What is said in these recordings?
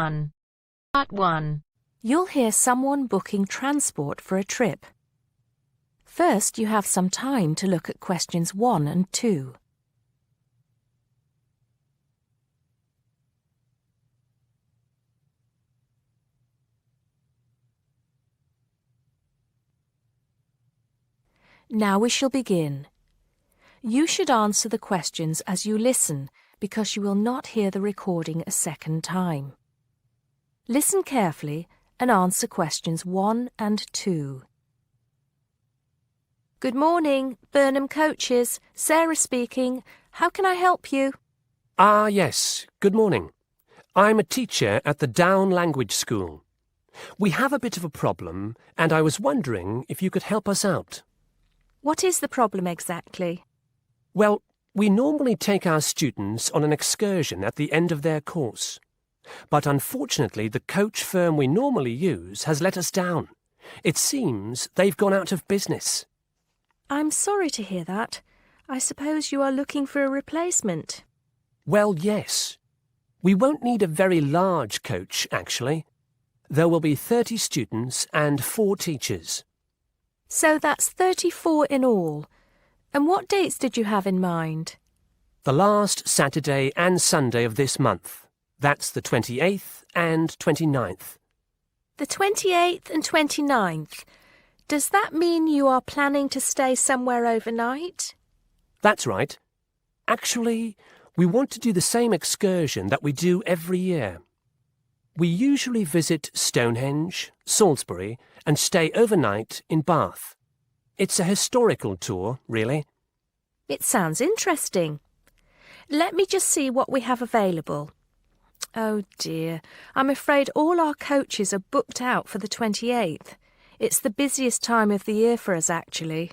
1. Part 1. You'll hear someone booking transport for a trip. First, you have some time to look at questions 1 and 2. Now we shall begin. You should answer the questions as you listen, because you will not hear the recording a second time. Listen carefully and answer questions 1 and 2. Good morning, Burnham Coaches. Sarah speaking. How can I help you? Yes. Good morning. I'm a teacher at the Down Language School. We have a bit of a problem, and I was wondering if you could help us out. What is the problem exactly? Well, we normally take our students on an excursion at the end of their course. But unfortunately, the coach firm we normally use has let us down. It seems they've gone out of business. I'm sorry to hear that. I suppose you are looking for a replacement. Well, yes. We won't need a very large coach, actually. There will be 30 students and 4 teachers. So that's 34 in all. And what dates did you have in mind? The last Saturday and Sunday of this month. That's the 28th and 29th. The 28th and 29th. Does that mean you are planning to stay somewhere overnight? That's right. Actually, we want to do the same excursion that we do every year. We usually visit Stonehenge, Salisbury, and stay overnight in Bath. It's a historical tour, really. It sounds interesting. Let me just see what we have available. Oh dear, I'm afraid all our coaches are booked out for the 28th. It's the busiest time of the year for us, actually.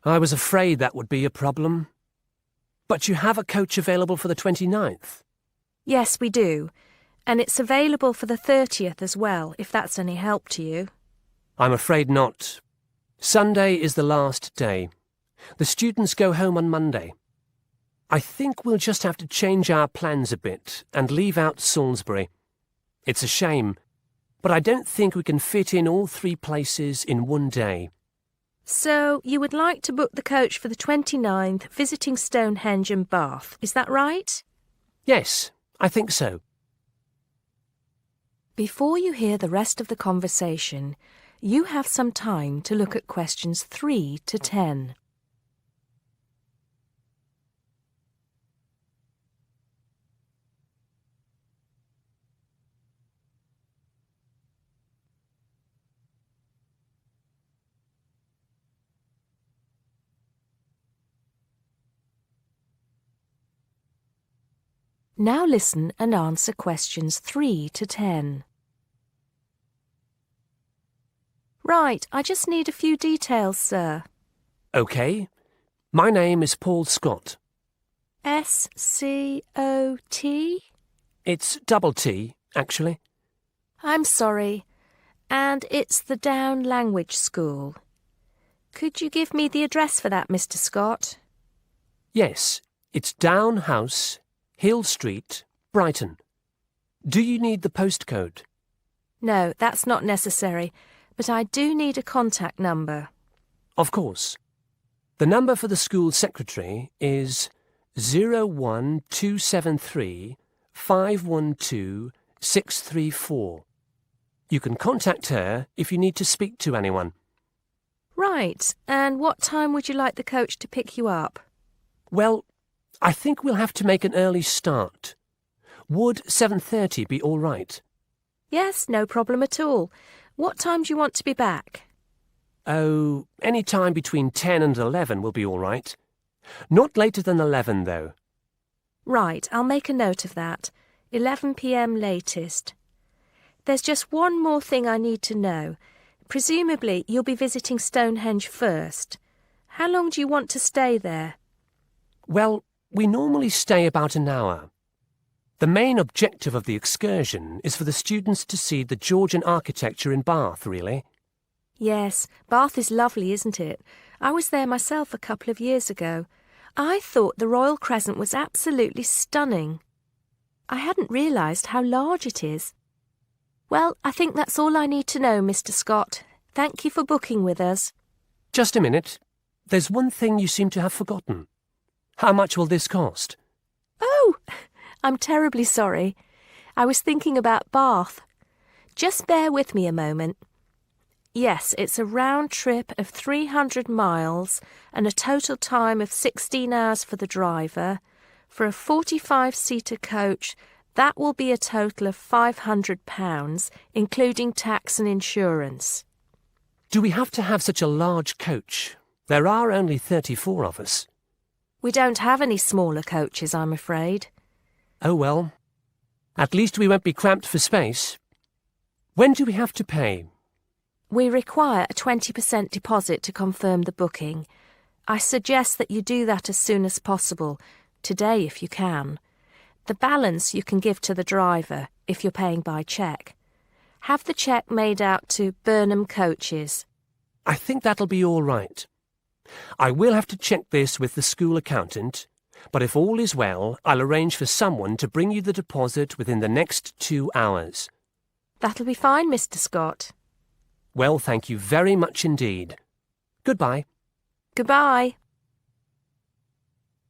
I was afraid that would be a problem. But you have a coach available for the 29th? Yes, we do. And it's available for the 30th as well, if that's any help to you. I'm afraid not. Sunday is the last day. The students go home on Monday. I think we'll just have to change our plans a bit and leave out Salisbury. It's a shame, but I don't think we can fit in all 3 places in one day. So you would like to book the coach for the 29th, visiting Stonehenge and Bath, is that right? Yes, I think so. Before you hear the rest of the conversation, you have some time to look at questions 3 to 10. Now listen and answer questions 3 to 10. Right, I just need a few details, sir. OK. My name is Paul Scott. S-C-O-T? It's double T, actually. I'm sorry. And it's the Down Language School. Could you give me the address for that, Mr. Scott? Yes, it's Down House, Hill Street, Brighton. Do you need the postcode? No, that's not necessary, but I do need a contact number. Of course. The number for the school secretary is 01273 512 634. You can contact her if you need to speak to anyone. Right, and what time would you like the coach to pick you up? Well, I think we'll have to make an early start. Would 7:30 be all right? Yes, no problem at all. What time do you want to be back? Oh, any time between 10 and 11 will be all right. Not later than 11, though. Right, I'll make a note of that. 11 p.m. latest. There's just one more thing I need to know. Presumably, you'll be visiting Stonehenge first. How long do you want to stay there? Well, we normally stay about an hour. The main objective of the excursion is for the students to see the Georgian architecture in Bath, really. Yes, Bath is lovely, isn't it? I was there myself a couple of years ago. I thought the Royal Crescent was absolutely stunning. I hadn't realised how large it is. Well, I think that's all I need to know, Mr. Scott. Thank you for booking with us. Just a minute. There's one thing you seem to have forgotten. How much will this cost? Oh, I'm terribly sorry. I was thinking about Bath. Just bear with me a moment. Yes, it's a round trip of 300 miles and a total time of 16 hours for the driver. For a 45-seater coach, that will be a total of £500, including tax and insurance. Do we have to have such a large coach? There are only 34 of us. We don't have any smaller coaches, I'm afraid. Oh well. At least we won't be cramped for space. When do we have to pay? We require a 20% deposit to confirm the booking. I suggest that you do that as soon as possible, today if you can. The balance you can give to the driver if you're paying by cheque. Have the cheque made out to Burnham Coaches. I think that'll be all right. I will have to check this with the school accountant, but if all is well, I'll arrange for someone to bring you the deposit within the next 2 hours. That'll be fine, Mr. Scott. Well, thank you very much indeed. Goodbye. Goodbye.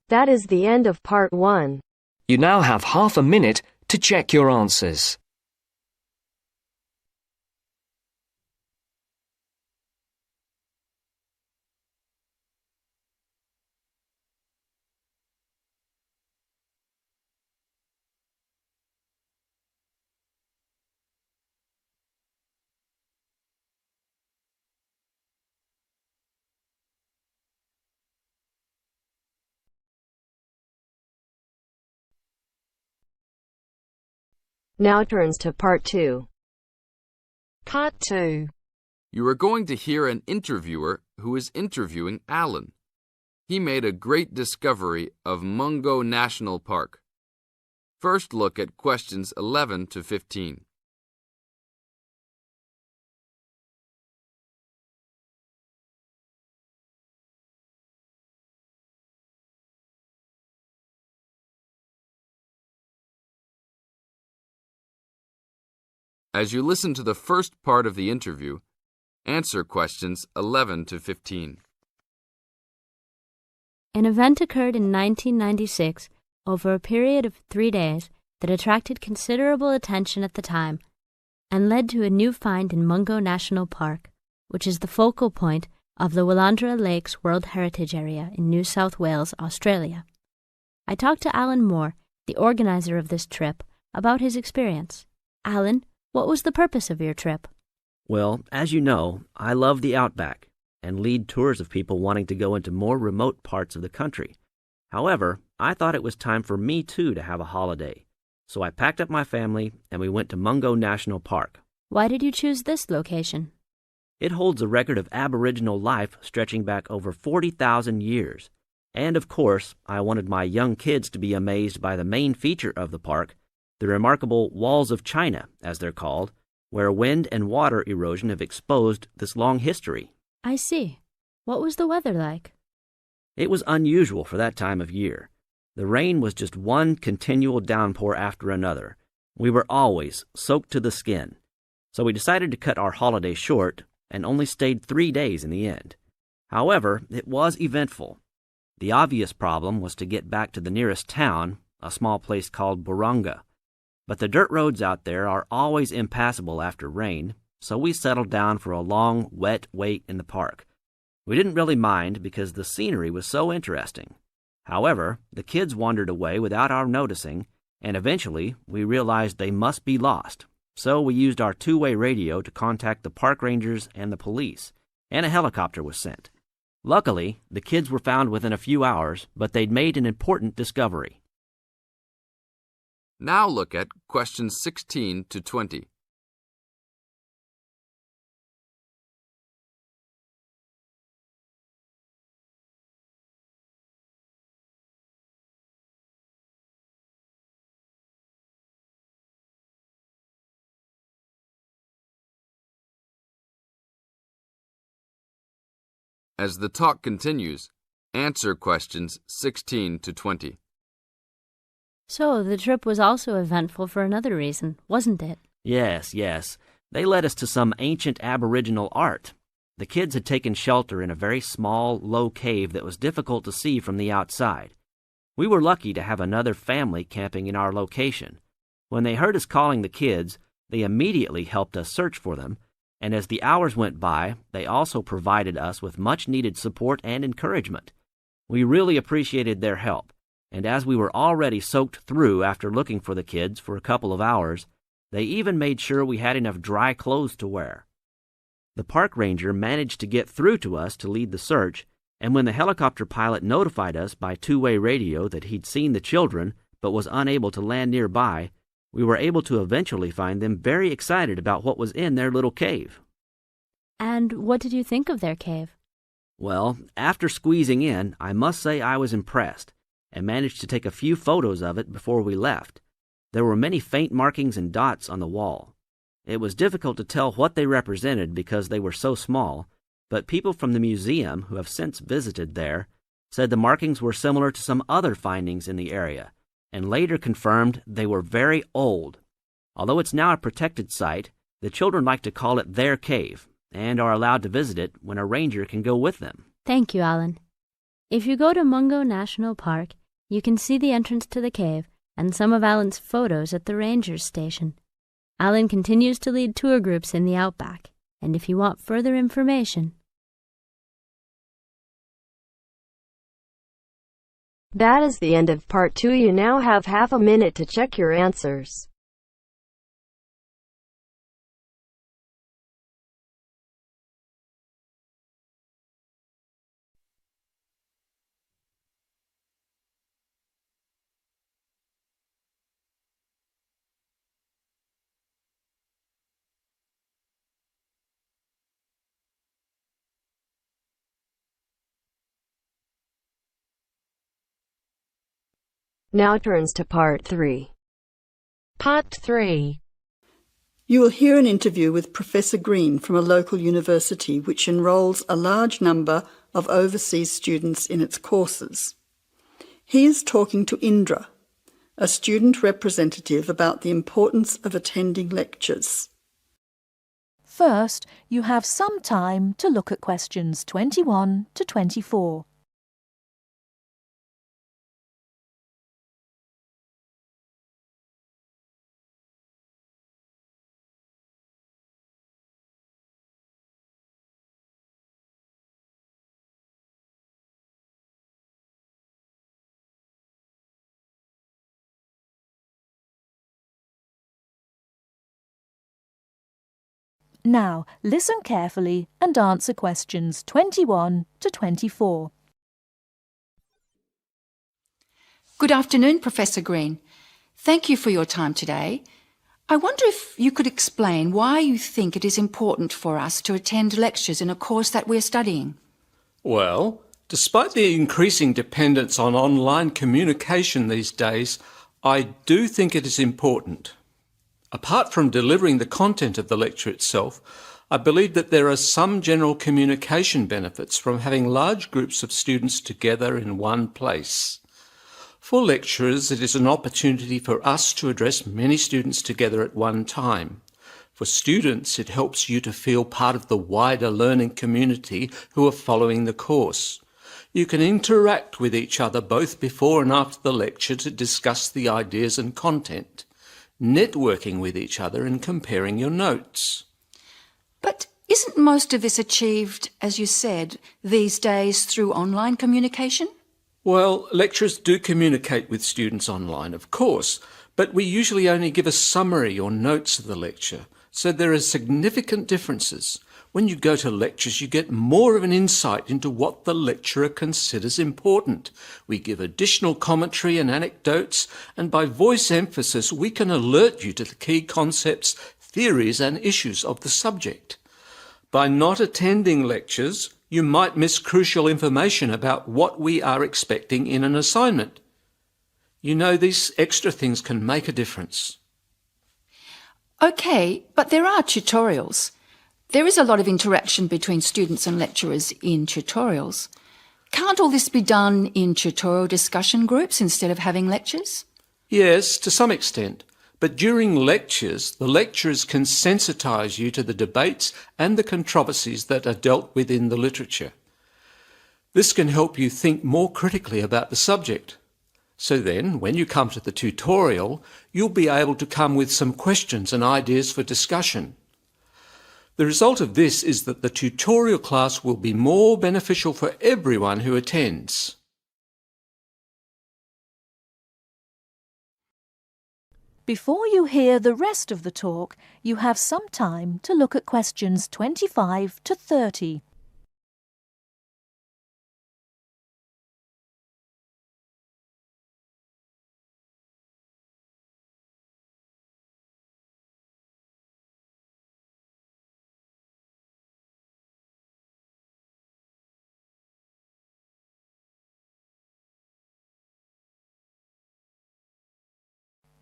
That is the end of part 1. You now have half a minute to check your answers. Now turns to part 2. Part 2. You are going to hear an interviewer who is interviewing Alan. He made a great discovery of Mungo National Park. First look at questions 11 to 15. As you listen to the first part of the interview, answer questions 11 to 15. An event occurred in 1996 over a period of 3 days that attracted considerable attention at the time and led to a new find in Mungo National Park, which is the focal point of the Willandra Lakes World Heritage Area in New South Wales, Australia. I talked to Alan Moore, the organizer of this trip, about his experience. Alan, what was the purpose of your trip? Well, as you know, I love the outback and lead tours of people wanting to go into more remote parts of the country. However, I thought it was time for me too to have a holiday. So I packed up my family and we went to Mungo National Park. Why did you choose this location? It holds a record of Aboriginal life stretching back over 40,000 years. And of course, I wanted my young kids to be amazed by the main feature of the park, the remarkable Walls of China, as they're called, where wind and water erosion have exposed this long history. I see. What was the weather like? It was unusual for that time of year. The rain was just one continual downpour after another. We were always soaked to the skin. So we decided to cut our holiday short and only stayed 3 days in the end. However, it was eventful. The obvious problem was to get back to the nearest town, a small place called Burunga. But the dirt roads out there are always impassable after rain, so we settled down for a long, wet wait in the park. We didn't really mind because the scenery was so interesting. However, the kids wandered away without our noticing, and eventually we realized they must be lost. So we used our two-way radio to contact the park rangers and the police, and a helicopter was sent. Luckily, the kids were found within a few hours, but they'd made an important discovery. Now look at questions 16 to 20. As the talk continues, answer questions 16 to 20. So, the trip was also eventful for another reason, wasn't it? Yes, yes. They led us to some ancient Aboriginal art. The kids had taken shelter in a very small, low cave that was difficult to see from the outside. We were lucky to have another family camping in our location. When they heard us calling the kids, they immediately helped us search for them, and as the hours went by, they also provided us with much-needed support and encouragement. We really appreciated their help, and as we were already soaked through after looking for the kids for a couple of hours, they even made sure we had enough dry clothes to wear. The park ranger managed to get through to us to lead the search, and when the helicopter pilot notified us by two-way radio that he'd seen the children but was unable to land nearby, we were able to eventually find them very excited about what was in their little cave. And what did you think of their cave? Well, after squeezing in, I must say I was impressed, and managed to take a few photos of it before we left. There were many faint markings and dots on the wall. It was difficult to tell what they represented because they were so small, but people from the museum who have since visited there said the markings were similar to some other findings in the area, and later confirmed they were very old. Although it's now a protected site, the children like to call it their cave, and are allowed to visit it when a ranger can go with them. Thank you, Alan. If you go to Mungo National Park, you can see the entrance to the cave and some of Alan's photos at the ranger's station. Alan continues to lead tour groups in the outback, and if you want further information... That is the end of part 2. You now have half a minute to check your answers. Now turns to part 3. Part 3. You will hear an interview with Professor Green from a local university which enrolls a large number of overseas students in its courses. He is talking to Indra, a student representative, about the importance of attending lectures. First, you have some time to look at questions 21 to 24. Now, listen carefully and answer questions 21 to 24. Good afternoon, Professor Green. Thank you for your time today. I wonder if you could explain why you think it is important for us to attend lectures in a course that we're studying. Well, despite the increasing dependence on online communication these days, I do think it is important. Apart from delivering the content of the lecture itself, I believe that there are some general communication benefits from having large groups of students together in one place. For lecturers, it is an opportunity for us to address many students together at one time. For students, it helps you to feel part of the wider learning community who are following the course. You can interact with each other both before and after the lecture to discuss the ideas and content, networking with each other and comparing your notes. But isn't most of this achieved, as you said, these days through online communication? Well, lecturers do communicate with students online, of course, but we usually only give a summary or notes of the lecture, so there are significant differences. When you go to lectures, you get more of an insight into what the lecturer considers important. We give additional commentary and anecdotes, and by voice emphasis, we can alert you to the key concepts, theories, and issues of the subject. By not attending lectures, you might miss crucial information about what we are expecting in an assignment. You know, these extra things can make a difference. Okay, but there are tutorials. There is a lot of interaction between students and lecturers in tutorials. Can't all this be done in tutorial discussion groups instead of having lectures? Yes, to some extent, But during lectures, the lecturers can sensitise you to the debates and the controversies that are dealt with in the literature. This can help you think more critically about the subject. So then, when you come to the tutorial, you'll be able to come with some questions and ideas for discussion. The result of this is that the tutorial class will be more beneficial for everyone who attends. Before you hear the rest of the talk, you have some time to look at questions 25 to 30.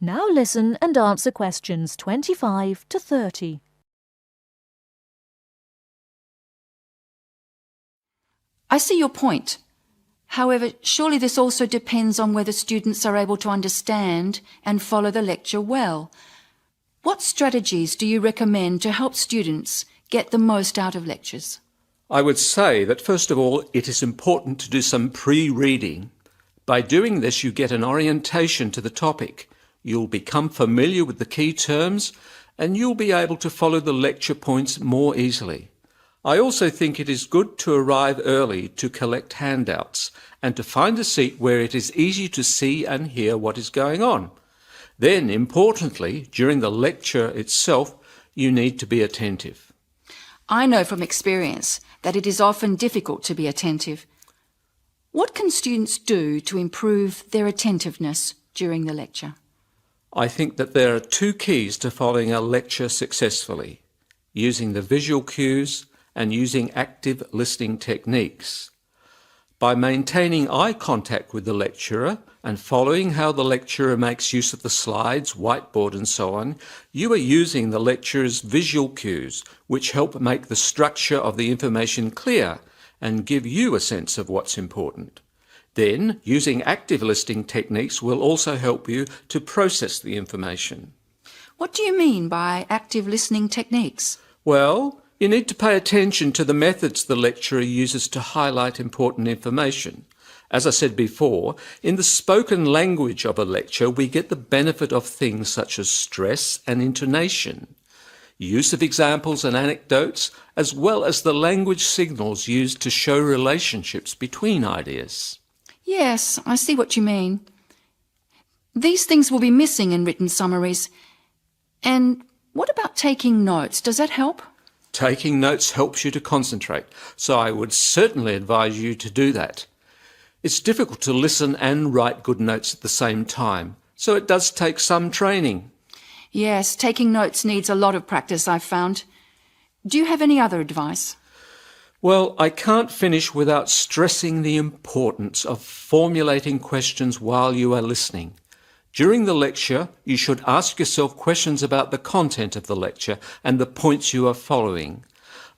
Now listen and answer questions 25 to 30. I see your point. However, surely this also depends on whether students are able to understand and follow the lecture well. What strategies do you recommend to help students get the most out of lectures? I would say that first of all, it is important to do some pre-reading. By doing this, you get an orientation to the topic. You'll become familiar with the key terms and you'll be able to follow the lecture points more easily. I also think it is good to arrive early to collect handouts and to find a seat where it is easy to see and hear what is going on. Then, importantly, during the lecture itself, you need to be attentive. I know from experience that it is often difficult to be attentive. What can students do to improve their attentiveness during the lecture? I think that there are two keys to following a lecture successfully: using the visual cues and using active listening techniques. By maintaining eye contact with the lecturer and following how the lecturer makes use of the slides, whiteboard and so on, you are using the lecturer's visual cues, which help make the structure of the information clear and give you a sense of what's important. Then, using active listening techniques will also help you to process the information. What do you mean by active listening techniques? Well, you need to pay attention to the methods the lecturer uses to highlight important information. As I said before, in the spoken language of a lecture, we get the benefit of things such as stress and intonation, use of examples and anecdotes, as well as the language signals used to show relationships between ideas. Yes, I see what you mean. These things will be missing in written summaries. And what about taking notes? Does that help? Taking notes helps you to concentrate, so I would certainly advise you to do that. It's difficult to listen and write good notes at the same time, so it does take some training. Yes, taking notes needs a lot of practice, I've found. Do you have any other advice? Well, I can't finish without stressing the importance of formulating questions while you are listening. During the lecture, you should ask yourself questions about the content of the lecture and the points you are following.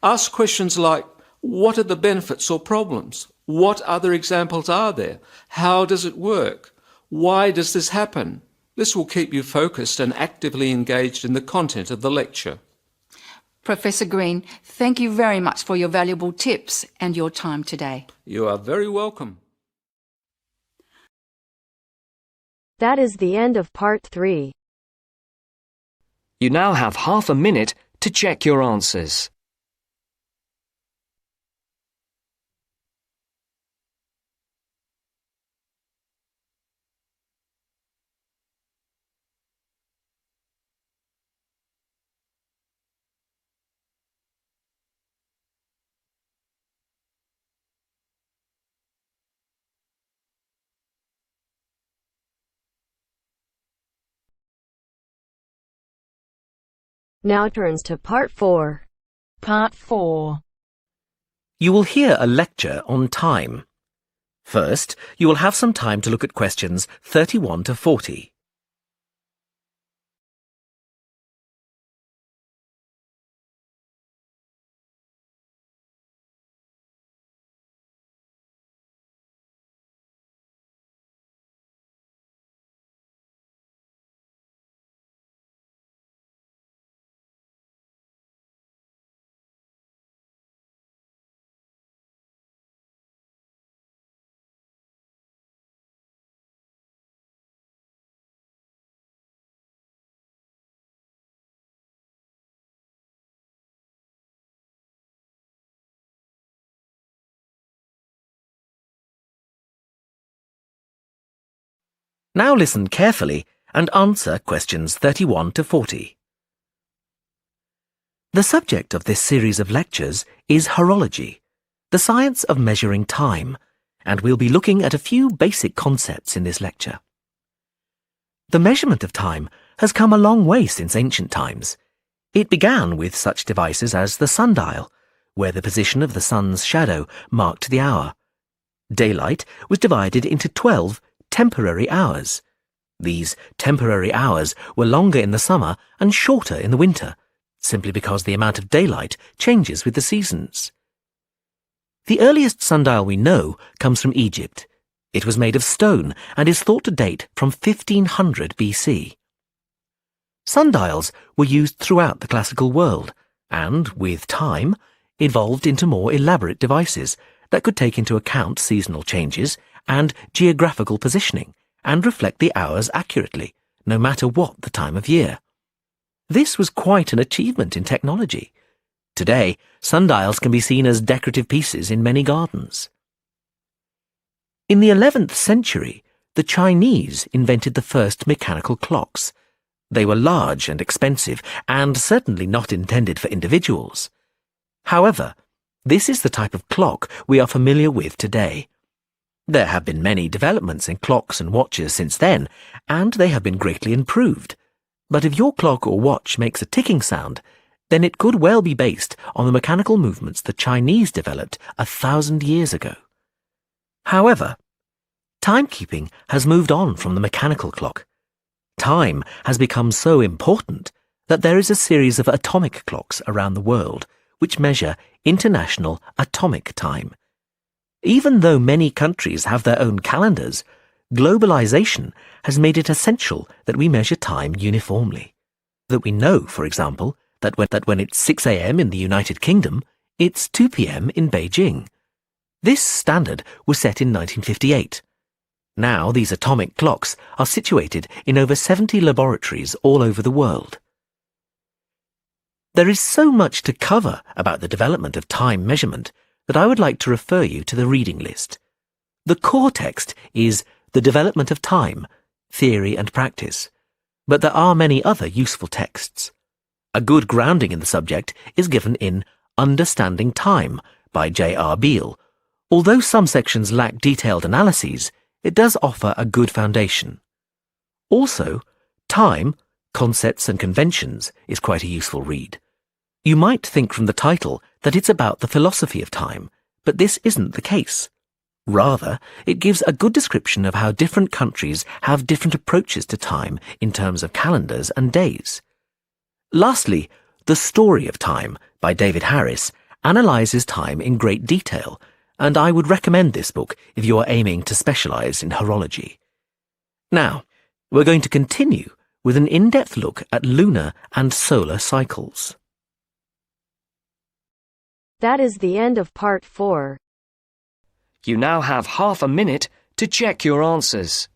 Ask questions like, what are the benefits or problems? What other examples are there? How does it work? Why does this happen? This will keep you focused and actively engaged in the content of the lecture. Professor Green, thank you very much for your valuable tips and your time today. You are very welcome. That is the end of part 3. You now have half a minute to check your answers. Now turns to part 4. Part 4. You will hear a lecture on time. First, you will have some time to look at questions 31 to 40. Now listen carefully and answer questions 31 to 40. The subject of this series of lectures is horology, the science of measuring time, and we'll be looking at a few basic concepts in this lecture. The measurement of time has come a long way since ancient times. It began with such devices as the sundial, where the position of the sun's shadow marked the hour. Daylight was divided into 12 temporary hours. These temporary hours were longer in the summer and shorter in the winter, simply because the amount of daylight changes with the seasons. The earliest sundial we know comes from Egypt. It was made of stone and is thought to date from 1500 BC. Sundials were used throughout the classical world and, with time, evolved into more elaborate devices that could take into account seasonal changes and geographical positioning and reflect the hours accurately, no matter what the time of year. This was quite an achievement in technology. Today, sundials can be seen as decorative pieces in many gardens. In the 11th century, the Chinese invented the first mechanical clocks. They were large and expensive, and certainly not intended for individuals. However, this is the type of clock we are familiar with today. There have been many developments in clocks and watches since then, and they have been greatly improved. But if your clock or watch makes a ticking sound, then it could well be based on the mechanical movements the Chinese developed 1,000 years ago. However, timekeeping has moved on from the mechanical clock. Time has become so important that there is a series of atomic clocks around the world which measure international atomic time. Even though many countries have their own calendars, globalization has made it essential that we measure time uniformly. That we know, for example, that when it's 6 a.m. in the United Kingdom, it's 2 p.m. in Beijing. This standard was set in 1958. Now these atomic clocks are situated in over 70 laboratories all over the world. There is so much to cover about the development of time measurement that I would like to refer you to the reading list. The core text is The Development of Time, Theory and Practice, but there are many other useful texts. A good grounding in the subject is given in Understanding Time by J.R. Beale. Although some sections lack detailed analyses, it does offer a good foundation. Also, Time, Concepts and Conventions is quite a useful read. You might think from the title that it's about the philosophy of time, but this isn't the case. Rather, it gives a good description of how different countries have different approaches to time in terms of calendars and days. Lastly, The Story of Time by David Harris analyses time in great detail, and I would recommend this book if you are aiming to specialize in horology. Now, we're going to continue with an in-depth look at lunar and solar cycles. That is the end of part 4. You now have half a minute to check your answers.